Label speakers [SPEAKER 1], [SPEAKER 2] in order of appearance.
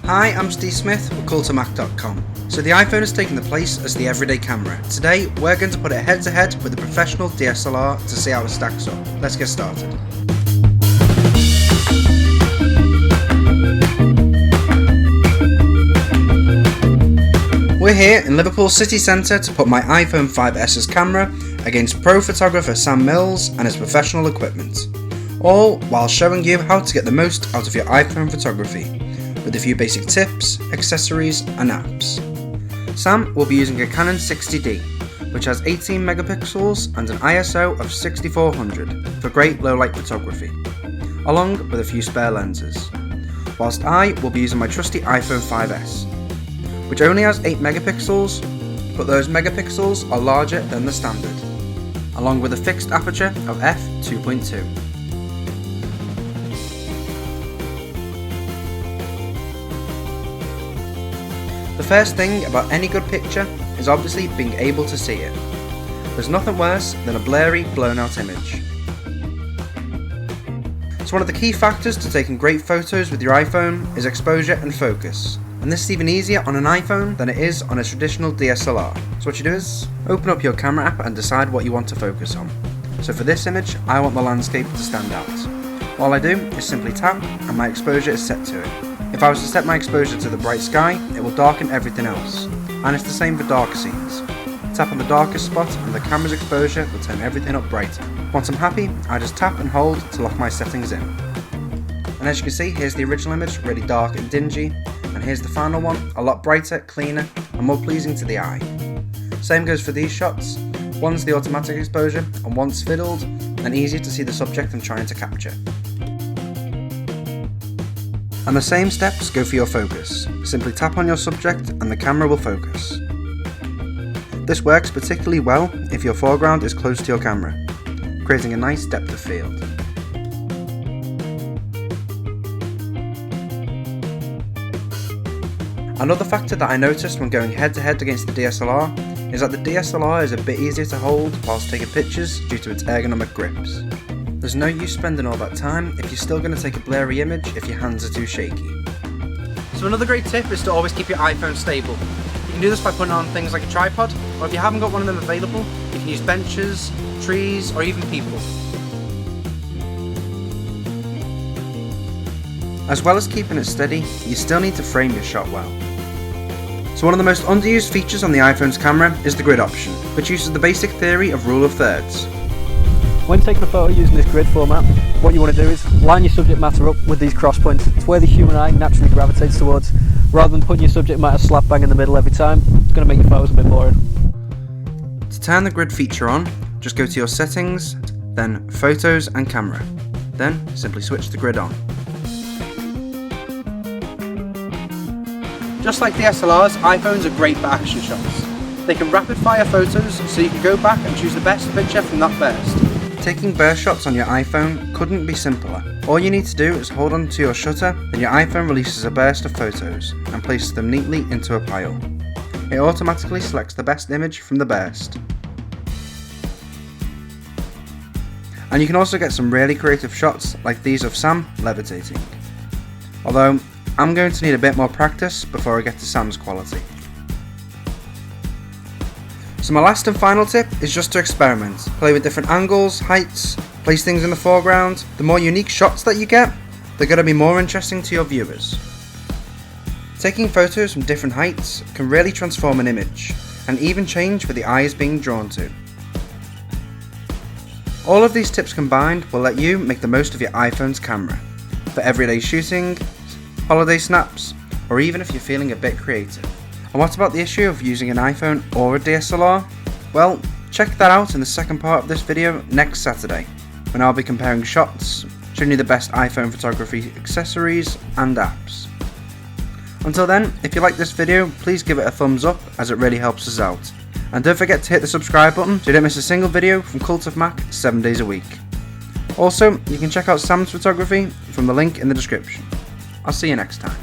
[SPEAKER 1] Hi, I'm Steve Smith with cultomac.com. So the iPhone has taken the place as the everyday camera. Today we're going to put it head to head with a professional DSLR to see how it stacks up. Let's get started. We're here in Liverpool city centre to put my iPhone 5S's camera against pro photographer Sam Mills and his professional equipment, all while showing you how to get the most out of your iPhone photography, with a few basic tips, accessories and apps. Sam will be using a Canon 60D, which has 18 megapixels and an ISO of 6400 for great low light photography, along with a few spare lenses, whilst I will be using my trusty iPhone 5S, which only has 8 megapixels, but those megapixels are larger than the standard, along with a fixed aperture of f2.2. The first thing about any good picture is obviously being able to see it. There's nothing worse than a blurry, blown out image. So one of the key factors to taking great photos with your iPhone is exposure and focus. And this is even easier on an iPhone than it is on a traditional DSLR. So what you do is, open up your camera app and decide what you want to focus on. So for this image, I want the landscape to stand out. All I do is simply tap and my exposure is set to it. If I was to set my exposure to the bright sky, it will darken everything else. And it's the same for darker scenes. Tap on the darkest spot and the camera's exposure will turn everything up brighter. Once I'm happy, I just tap and hold to lock my settings in. And as you can see, here's the original image, really dark and dingy. And here's the final one, a lot brighter, cleaner, and more pleasing to the eye. Same goes for these shots. One's the automatic exposure, and one's fiddled, and easier to see the subject I'm trying to capture. And the same steps go for your focus. Simply tap on your subject and the camera will focus. This works particularly well if your foreground is close to your camera, creating a nice depth of field. Another factor that I noticed when going head to head against the DSLR is that the DSLR is a bit easier to hold whilst taking pictures due to its ergonomic grips. There's no use spending all that time if you're still going to take a blurry image if your hands are too shaky. So another great tip is to always keep your iPhone stable. You can do this by putting on things like a tripod, or if you haven't got one of them available, you can use benches, trees, or even people. As well as keeping it steady, you still need to frame your shot well. So one of the most underused features on the iPhone's camera is the grid option, which uses the basic theory of rule of thirds.
[SPEAKER 2] When taking a photo using this grid format, what you want to do is line your subject matter up with these cross points. It's where the human eye naturally gravitates towards. Rather than putting your subject matter slap bang in the middle every time, it's going to make your photos a bit boring.
[SPEAKER 1] To turn the grid feature on, just go to your settings, then photos and camera. Then simply switch the grid on. Just like DSLRs, iPhones are great for action shots. They can rapid fire photos, so you can go back and choose the best picture from that burst. Taking burst shots on your iPhone couldn't be simpler. All you need to do is hold on to your shutter, then your iPhone releases a burst of photos and places them neatly into a pile. It automatically selects the best image from the burst. And you can also get some really creative shots like these of Sam levitating. Although, I'm going to need a bit more practice before I get to Sam's quality. So my last and final tip is just to experiment. Play with different angles, heights, place things in the foreground. The more unique shots that you get, they're going to be more interesting to your viewers. Taking photos from different heights can really transform an image, and even change where the eye is being drawn to. All of these tips combined will let you make the most of your iPhone's camera, for everyday shooting, holiday snaps, or even if you're feeling a bit creative. And what about the issue of using an iPhone or a DSLR? Well, check that out in the second part of this video next Saturday, when I'll be comparing shots, showing you the best iPhone photography accessories and apps. Until then, if you like this video, please give it a thumbs up as it really helps us out. And don't forget to hit the subscribe button so you don't miss a single video from Cult of Mac 7 days a week. Also, you can check out Sam's photography from the link in the description. I'll see you next time.